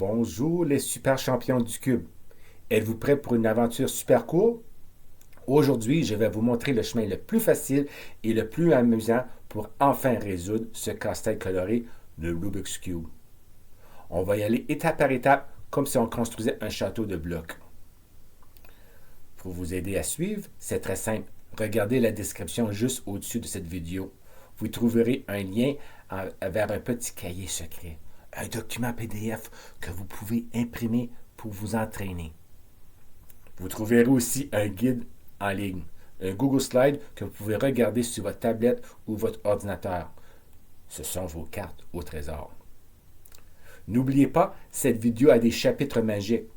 Bonjour les super champions du cube. Êtes-vous prêts pour une aventure super cool? Aujourd'hui, je vais vous montrer le chemin le plus facile et le plus amusant pour enfin résoudre ce casse-tête coloré de Rubik's Cube. On va y aller étape par étape comme si on construisait un château de blocs. Pour vous aider à suivre, c'est très simple. Regardez la description juste au-dessus de cette vidéo. Vous trouverez un lien vers un petit cahier secret, un document PDF que vous pouvez imprimer pour vous entraîner. Vous trouverez aussi un guide en ligne, un Google Slide que vous pouvez regarder sur votre tablette ou votre ordinateur. Ce sont vos cartes au trésor. N'oubliez pas, cette vidéo a des chapitres magiques.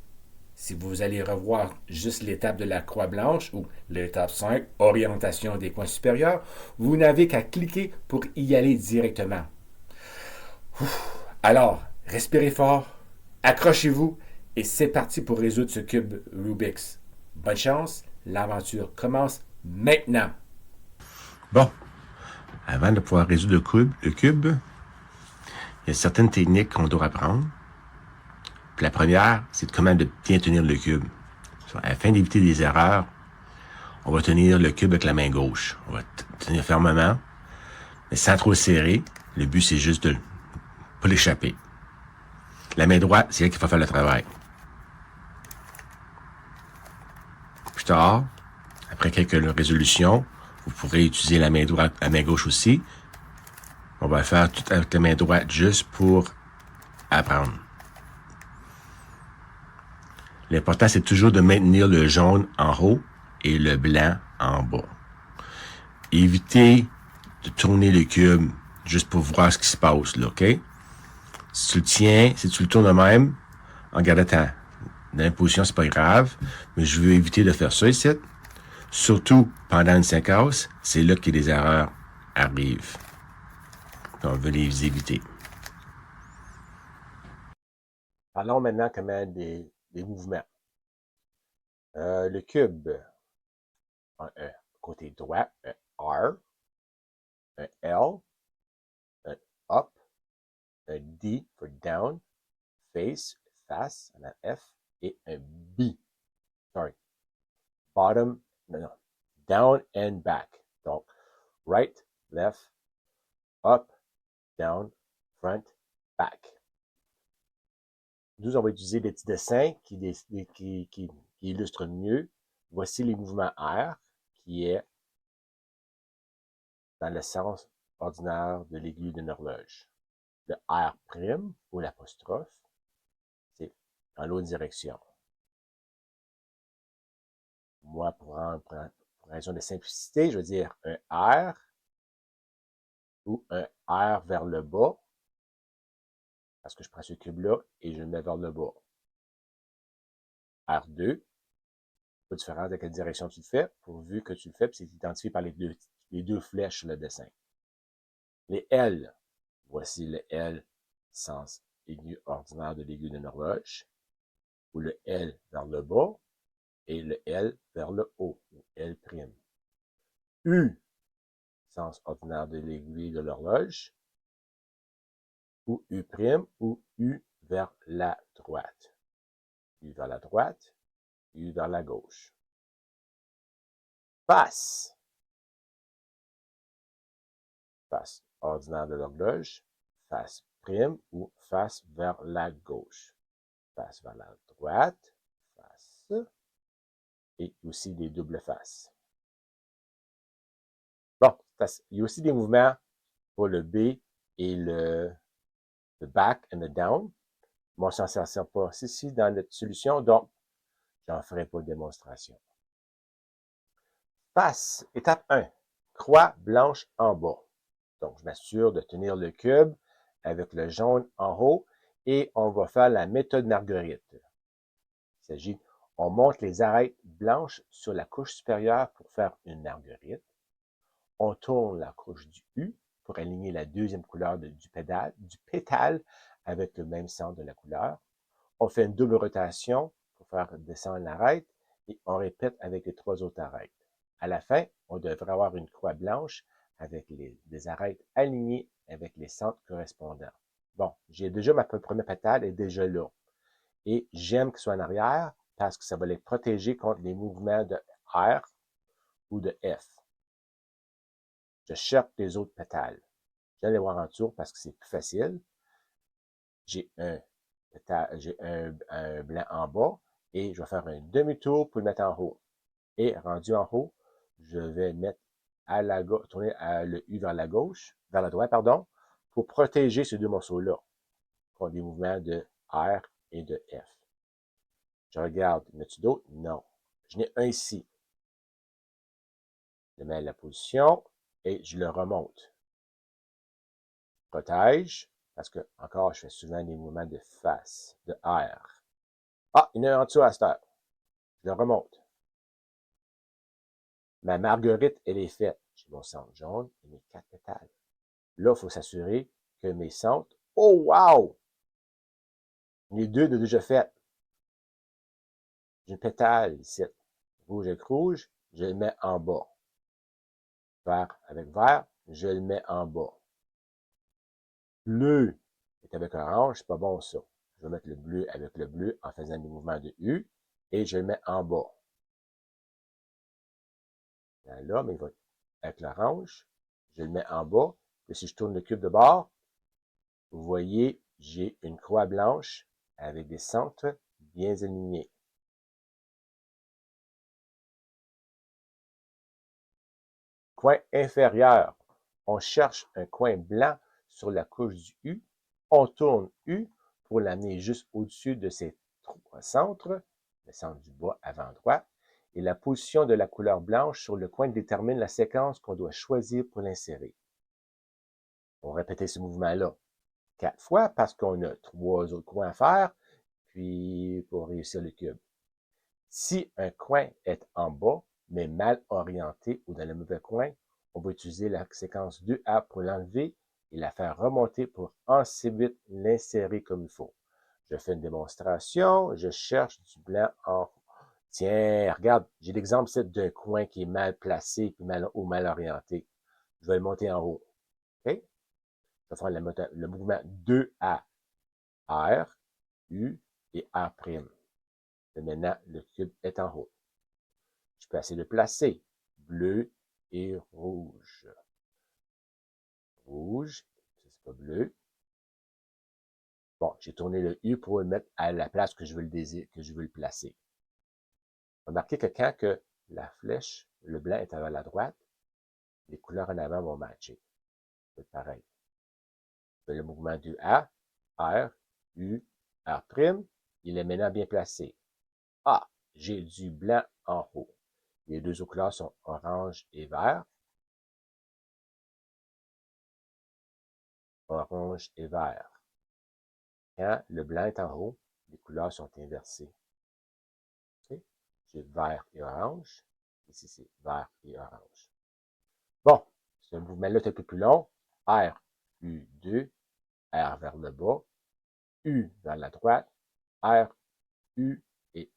Si vous allez revoir juste l'étape de la croix blanche ou l'étape 5, orientation des coins supérieurs, vous n'avez qu'à cliquer pour y aller directement. Alors, respirez fort, accrochez-vous et c'est parti pour résoudre ce cube Rubik's. Bonne chance, l'aventure commence maintenant. Bon, avant de pouvoir résoudre le cube, il y a certaines techniques qu'on doit apprendre. Puis la première, c'est comment de bien tenir le cube. Afin d'éviter des erreurs, on va tenir le cube avec la main gauche. On va tenir fermement, mais sans trop le serrer. Le but, c'est juste de pas l'échapper. La main droite, c'est elle qui va faire le travail. Plus tard, après quelques résolutions, vous pourrez utiliser la main droite, la main gauche aussi. On va faire tout avec la main droite juste pour apprendre. L'important, c'est toujours de maintenir le jaune en haut et le blanc en bas. Évitez de tourner le cube juste pour voir ce qui se passe, là, OK? Si tu le tiens, si tu le tournes de même, en gardant dans la position, c'est pas grave, mais je veux éviter de faire ça ici. Surtout pendant une séquence, c'est là que les erreurs arrivent. Donc, on veut les éviter. Parlons maintenant comment des mouvements. Le cube, un côté droit, un R, un L, un up, un D for down, face, un F, et un B. Sorry. Bottom, non, down and back. Donc, right, left, up, down, front, back. Nous, on va utiliser des petits dessins qui illustrent mieux. Voici les mouvements R, qui est dans le sens ordinaire de l'aiguille d'une horloge. Le R' ou l'apostrophe, c'est dans l'autre direction. Moi, pour raison de simplicité, je veux dire un R ou un R vers le bas, parce que je prends ce cube-là et je le mets vers le bas. R2, pas différent de quelle direction tu le fais, pourvu que tu le fais, puis c'est identifié par les deux flèches sur le dessin. Les L, voici le L, sens aiguille ordinaire de l'aiguille d'une horloge, ou le L vers le bas, et le L vers le haut, ou L'. U, sens ordinaire de l'aiguille de l'horloge, ou U', ou U vers la droite. U vers la droite, U vers la gauche. Face. Face ordinaire de l'horloge, face prime ou face vers la gauche. Face vers la droite, face, et aussi des doubles faces. Bon, il y a aussi des mouvements pour le B et le back and the down. Moi, je ne s'en sert pas ici dans notre solution, donc j'en ferai pas de démonstration. Face, étape 1, croix blanche en bas. Donc, je m'assure de tenir le cube avec le jaune en haut et on va faire la méthode Marguerite. Il s'agit, on monte les arêtes blanches sur la couche supérieure pour faire une marguerite. On tourne la couche du U pour aligner la deuxième couleur du pétale avec le même centre de la couleur. On fait une double rotation pour faire descendre l'arête et on répète avec les trois autres arêtes. À la fin, on devrait avoir une croix blanche avec des arêtes alignées avec les centres correspondants. Bon, j'ai déjà ma première pétale est déjà là. Et j'aime qu'il soit en arrière parce que ça va les protéger contre les mouvements de R ou de F. Je cherche les autres pétales. Je vais les voir en dessous parce que c'est plus facile. J'ai un blanc en bas et je vais faire un demi-tour pour le mettre en haut. Et rendu en haut, je vais mettre à la gauche, tourner le U vers la gauche, vers la droite, pardon, pour protéger ces deux morceaux-là contre les mouvements de R et de F. Je regarde, y en a-tu d'autres? Non. Je n'ai un ici. Je le mets à la position et je le remonte. Protège, parce que, encore, je fais souvent des mouvements de face, de R. Ah, il y en a un en dessous à cette heure. Je le remonte. Ma marguerite, elle est faite. J'ai mon centre jaune et mes 4 pétales. Là, il faut s'assurer que mes centres... Oh, wow! Les deux sont déjà faits. J'ai une pétale ici. Rouge avec rouge, je le mets en bas. Vert avec vert, je le mets en bas. Bleu est avec orange, c'est pas bon ça. Je vais mettre le bleu avec le bleu en faisant des mouvements de U et je le mets en bas. Là, mais avec l'orange, je le mets en bas. Et si je tourne le cube de bord, vous voyez, j'ai une croix blanche avec des centres bien alignés. Coin inférieur, on cherche un coin blanc sur la couche du U. On tourne U pour l'amener juste au-dessus de ces 3 centres, le centre du bas avant droit. Et la position de la couleur blanche sur le coin détermine la séquence qu'on doit choisir pour l'insérer. On va répéter ce mouvement-là 4 fois parce qu'on a 3 autres coins à faire, puis pour réussir le cube. Si un coin est en bas, mais mal orienté ou dans le mauvais coin, on va utiliser la séquence 2A pour l'enlever et la faire remonter pour ensuite l'insérer comme il faut. Je fais une démonstration, je cherche du blanc en haut. Tiens, regarde, j'ai l'exemple ici d'un coin qui est mal placé ou mal orienté. Je vais le monter en haut. OK? Je vais faire le mouvement 2A, R, U et R'. Et maintenant, le cube est en haut. Je peux essayer de placer bleu et rouge. Rouge, ça c'est pas bleu. Bon, j'ai tourné le U pour le mettre à la place que je veux le placer. Remarquez que quand que la flèche, le blanc est à la droite, les couleurs en avant vont matcher. C'est pareil. Je fais le mouvement du A, R, U, R'. Il est maintenant bien placé. Ah, j'ai du blanc en haut. Les deux autres couleurs sont orange et vert. Orange et vert. Quand le blanc est en haut, les couleurs sont inversées. Okay? J'ai vert et orange. Ici, c'est vert et orange. Bon, ce mouvement-là est un peu plus long. R, U, 2, R vers le bas, U vers la droite, R, U et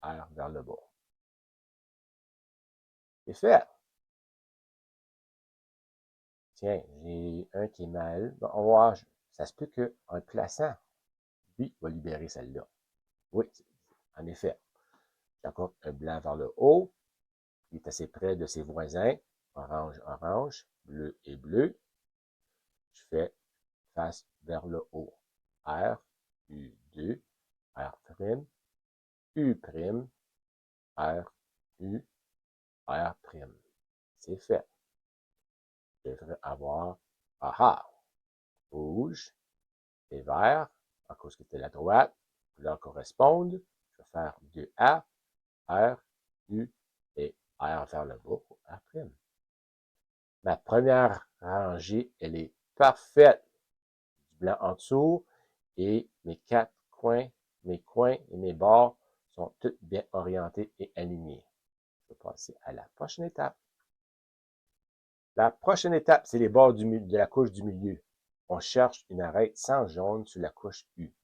R vers le bas. C'est fait. Tiens, j'ai un qui est mal. Bon, on va voir. Ça se peut qu'en le plaçant, lui va libérer celle-là. Oui, en effet. J'ai encore un blanc vers le haut. Il est assez près de ses voisins. Orange, orange, bleu et bleu. Je fais face vers le haut. R, U2, R', U', R, U, R'. C'est fait. Je devrais avoir, rouge et vert, en cause que c'était la droite, couleurs correspondent. Je vais faire 2A, R, U et R vers le bas pour R'. Ma première rangée, elle est parfaite. Du blanc en dessous et mes 4 coins, mes coins et mes bords sont tous bien orientés et alignés. Je vais passer à la prochaine étape. La prochaine étape, c'est les bords de la couche du milieu. On cherche une arête sans jaune sur la couche U.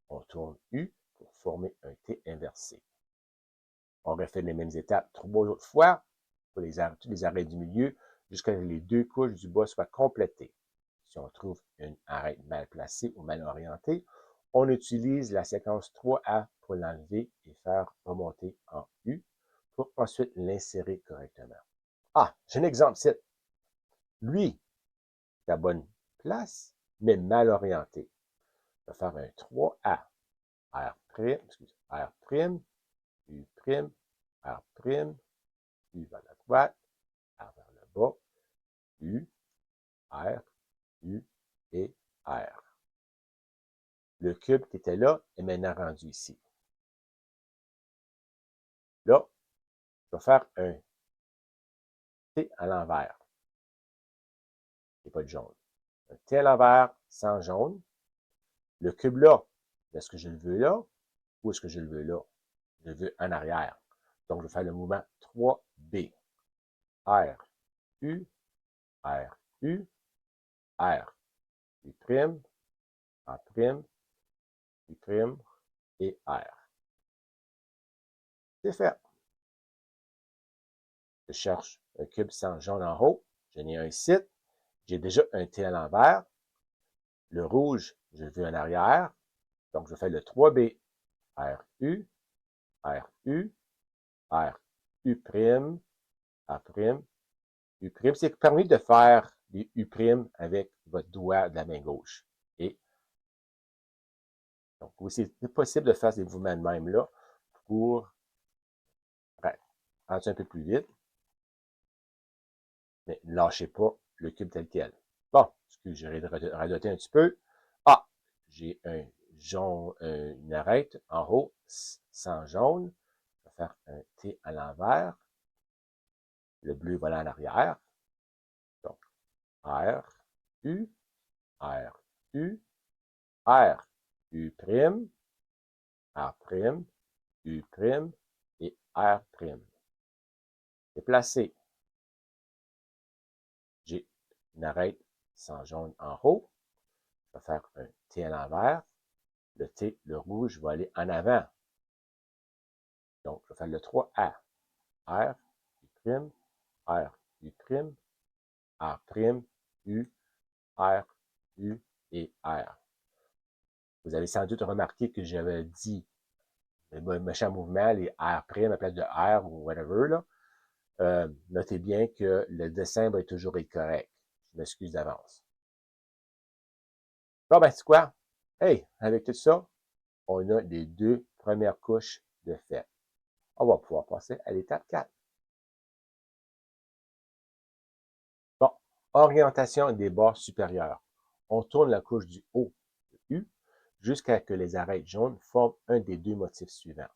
On tourne U pour former un T inversé. On refait les mêmes étapes 3 autres fois pour tous les arêtes du milieu jusqu'à ce que les 2 couches du bas soient complétées. Si on trouve une arête mal placée ou mal orientée, on utilise la séquence 3A pour l'enlever et faire remonter en U pour ensuite l'insérer correctement. Ah, j'ai un exemple ici. Lui, la bonne place, mais mal orienté. Je vais faire un 3A. R', excusez, R', U', R', U vers la droite, R vers le bas, U, R, U et R. Le cube qui était là est maintenant rendu ici. Là, je vais faire un T à l'envers. Il n'y a pas de jaune. Un T à l'envers sans jaune. Le cube là, est-ce que je le veux là ou est-ce que je le veux là? Je le veux en arrière. Donc, je vais faire le mouvement 3B. R, U, R, U, R. U', A', U' et R. C'est fait. Je cherche un cube sans jaune en haut. J'en ai un ici. J'ai déjà un T à l'envers. Le rouge, je le veux en arrière. Donc, je fais le 3B. R, U, R, U, R, U', A', U'. C'est permis de faire des U' avec votre doigt de la main gauche. Et donc, oui, c'est possible de faire ces mouvements de même là pour rendre un peu plus vite. Mais ne lâchez pas le cube tel quel. Bon, excusez, j'ai radoté un petit peu. Ah, j'ai un jaune, une arête en haut sans jaune. Je vais faire un T à l'envers. Le bleu va aller en arrière. Donc, R, U, R, U, R, U', R', U' et R'. Déplacé. J'ai une arête sans jaune en haut. Je vais faire un T à l'envers. Le T, le rouge, va aller en avant. Donc, je vais faire le 3A. R, U', R, U', R', U, R, U et R. Vous avez sans doute remarqué que j'avais dit le méchant mouvement, les R' à place de R ou whatever, là. Notez bien que le dessin va toujours être correct. Je m'excuse d'avance. Bon, ben, c'est quoi? Hey, avec tout ça, on a les deux premières couches de fait. On va pouvoir passer à l'étape 4. Bon, orientation des bords supérieurs. On tourne la couche du haut, U, jusqu'à ce que les arêtes jaunes forment un des deux motifs suivants.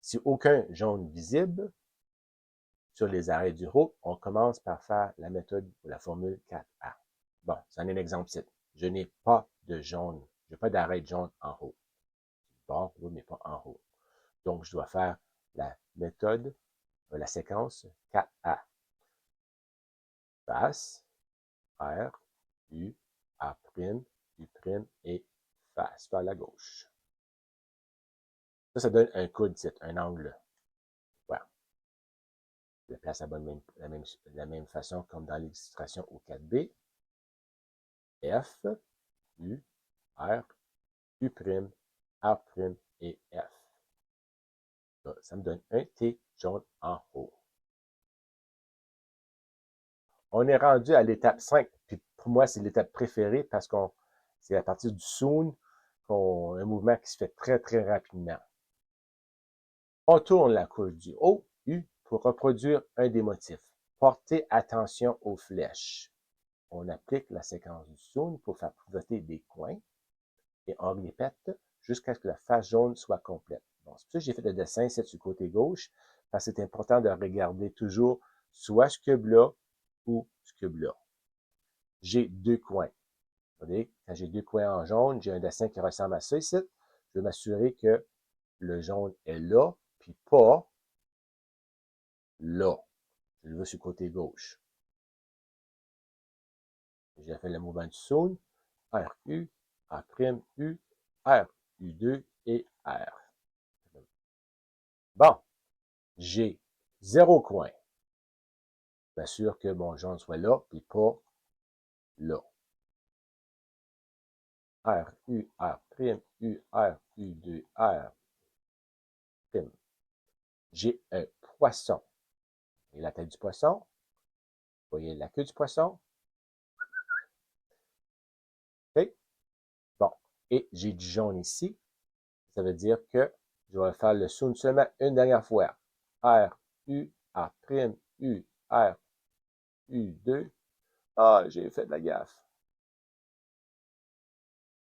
Si aucun jaune visible sur les arêtes du haut, on commence par faire la méthode ou la formule 4A. Bon, c'en est un exemple ici. Je n'ai pas de jaune, je n'ai pas d'arête jaune en haut. Bord, oui, mais pas en haut. Donc, je dois faire la méthode, la séquence 4A. Face, R, U, A', U' et face vers la gauche. Ça donne un coude, un angle. Voilà. Je le place à la même façon comme dans l'illustration au 4B. F, U, R, U', A' et F. Ça me donne un T jaune en haut. On est rendu à l'étape 5, puis pour moi, c'est l'étape préférée parce que c'est à partir du soon un mouvement qui se fait très, très rapidement. On tourne la couche du haut, U, pour reproduire un des motifs. Portez attention aux flèches. On applique la séquence du soon pour faire pivoter des coins et on répète jusqu'à ce que la face jaune soit complète. Bon, c'est pour ça que j'ai fait le dessin ici sur le côté gauche, parce que c'est important de regarder toujours soit ce cube-là ou ce cube-là. J'ai deux coins. Vous voyez, quand j'ai deux coins en jaune, j'ai un dessin qui ressemble à ça ici. Je vais m'assurer que le jaune est là, puis pas là. Je le veux sur le côté gauche. J'ai fait le mouvement du soon. RU, A', U, R, U2 et R. Bon, j'ai 0 coin. Je m'assure que mon jaune soit là, puis pas là. R, U, R, prime, U, R, U2, R, prime. J'ai un poisson. Et la tête du poisson, vous voyez la queue du poisson. OK? Bon. Et j'ai du jaune ici. Ça veut dire que je vais faire le sound seulement une dernière fois. R, U, R, prime, U, R, U2. Ah, j'ai fait de la gaffe.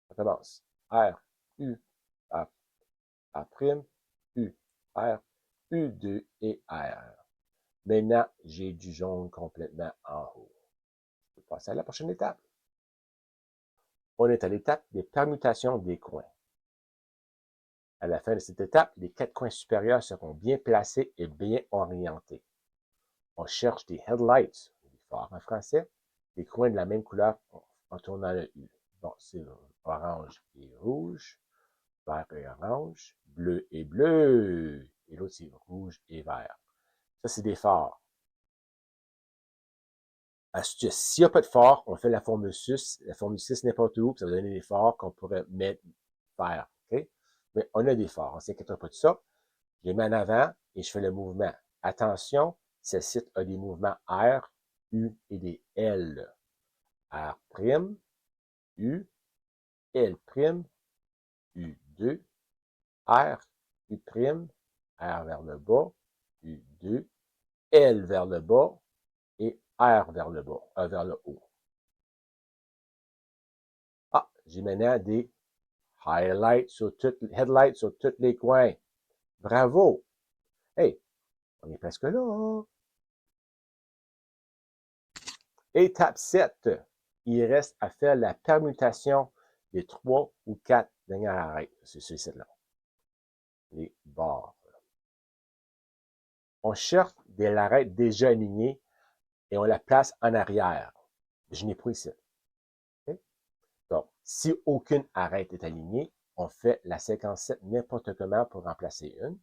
Ça commence. R, U, R, R prime, U, R, U2 et R. Maintenant, j'ai du jaune complètement en haut. Je peux passer à la prochaine étape. On est à l'étape des permutations des coins. À la fin de cette étape, les 4 coins supérieurs seront bien placés et bien orientés. On cherche des headlights, des phares en français, des coins de la même couleur en tournant le U. Bon, c'est orange et rouge, vert et orange, bleu et bleu, et l'autre c'est rouge et vert. Ça, c'est des phares. Astuce, s'il n'y a pas de phare, on fait la formule 6 n'importe où, puis ça va donner des phares qu'on pourrait mettre, faire. Okay? Mais on a des phares, on ne s'inquiète pas de ça. Je les mets en avant et je fais le mouvement. Attention, ce site a des mouvements R, U et des L. R', U, L', U2, R, U', R vers le bas, U2, L vers le bas et R vers le bas, vers le haut. Ah, j'ai maintenant des headlights sur tous les coins. Bravo! Hey, on est presque là. Étape 7. Il reste à faire la permutation des 3 ou 4 dernières arêtes. C'est celle-là. Les barres. On cherche des arêtes déjà alignées et on la place en arrière. Je n'ai pas ici. Okay? Donc, si aucune arête est alignée, on fait la séquence 7 n'importe comment pour remplacer une.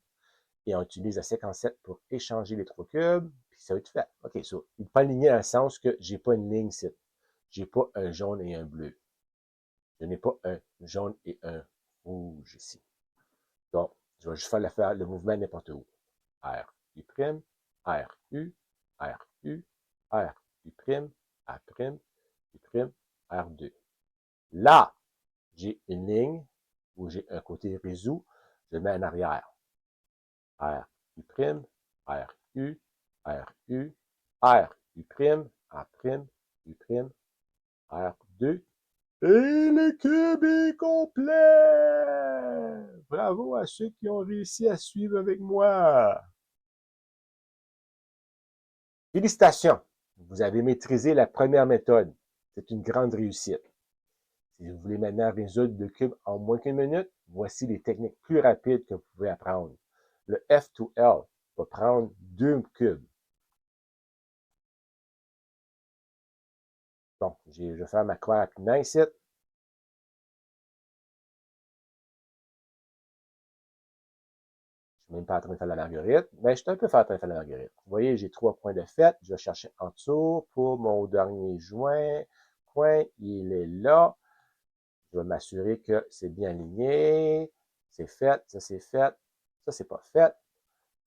Et on utilise la séquence 7 pour échanger les 3 cubes, puis ça va être fait. OK, so, il n'est pas aligné dans le sens que j'ai pas une ligne ici. J'ai pas un jaune et un bleu. Je n'ai pas un jaune et un rouge ici. Donc, je vais juste faire le mouvement n'importe où. R, U', R, U, R, U, R, U', R', U', R2. Là, j'ai une ligne où j'ai un côté résolu, je le mets en arrière. R, U', R, U, R, U, R, U', R', U', R2. Et le cube est complet! Bravo à ceux qui ont réussi à suivre avec moi. Félicitations! Vous avez maîtrisé la première méthode. C'est une grande réussite. Si vous voulez maintenant résoudre le cube en moins qu'une minute, voici les techniques plus rapides que vous pouvez apprendre. Le F2L va prendre 2 cubes. Bon, je vais faire ma croix rapidement ici. Je ne suis même pas en train de faire la marguerite, mais je suis un peu en train de faire la marguerite. Vous voyez, j'ai 3 points de fait. Je vais chercher en dessous pour mon dernier joint. Point, il est là. Je vais m'assurer que c'est bien aligné. C'est fait, ça c'est fait. Ça, c'est pas fait.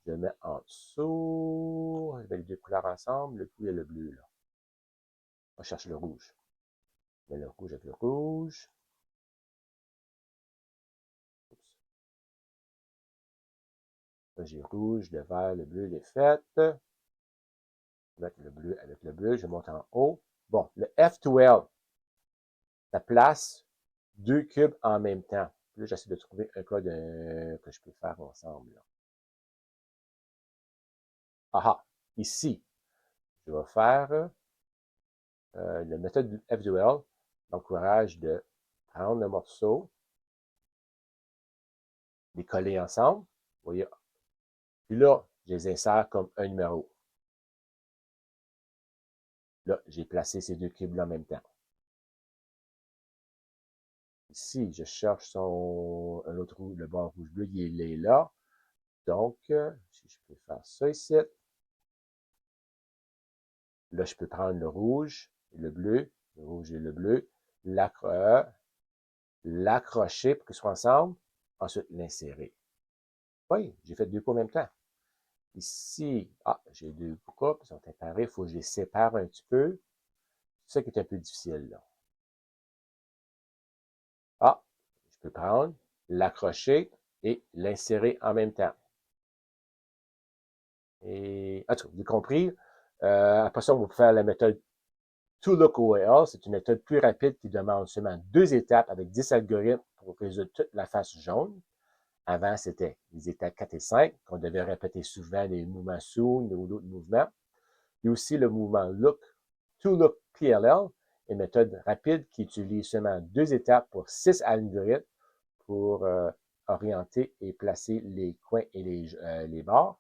Je le mets en dessous. Je mets les deux couleurs ensemble, le bleu et le bleu, là. On cherche le rouge. Je mets le rouge avec le rouge. Là, j'ai rouge, le vert, le bleu, les fêtes. Je vais mettre le bleu avec le bleu. Je monte en haut. Bon, le F2L, ça place 2 cubes en même temps. Là, j'essaie de trouver un cas que je peux faire ensemble. Là. Aha, ici, je vais faire la méthode du F2L m'encourage de prendre le morceau, les coller ensemble. Vous voyez. Puis là, je les insère comme un numéro. Là, j'ai placé ces 2 cubes-là en même temps. Ici, je cherche un autre rouge, le bord rouge-bleu, il est là. Donc, si je peux faire ça ici, là, je peux prendre le rouge et le bleu, le rouge et le bleu, l'accrocher pour qu'ils soient ensemble, ensuite l'insérer. Oui, j'ai fait 2 coups en même temps. Ici, j'ai 2 coupes, ils sont séparés, il faut que je les sépare un petit peu. C'est ça qui est un peu difficile, là. Je peux prendre, l'accrocher et l'insérer en même temps. Et, en tout cas, vous avez compris. Après ça, on va faire la méthode ToLookOL. C'est une méthode plus rapide qui demande seulement 2 étapes avec 10 algorithmes pour résoudre toute la face jaune. Avant, c'était les étapes 4 et 5, qu'on devait répéter souvent les mouvements soon ou d'autres mouvements. Il y a aussi le mouvement Look, ToLook PLL, une méthode rapide qui utilise seulement 2 étapes pour 6 algorithmes pour orienter et placer les coins et les barres.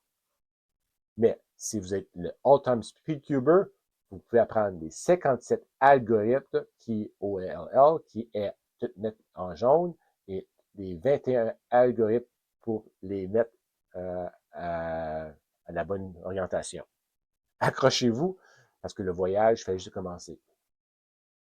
Mais si vous êtes le All-Time Speedcuber, vous pouvez apprendre les 57 algorithmes qui OLL, qui est tout mettre en jaune, et les 21 algorithmes pour les mettre à la bonne orientation. Accrochez-vous, parce que le voyage fait juste commencer.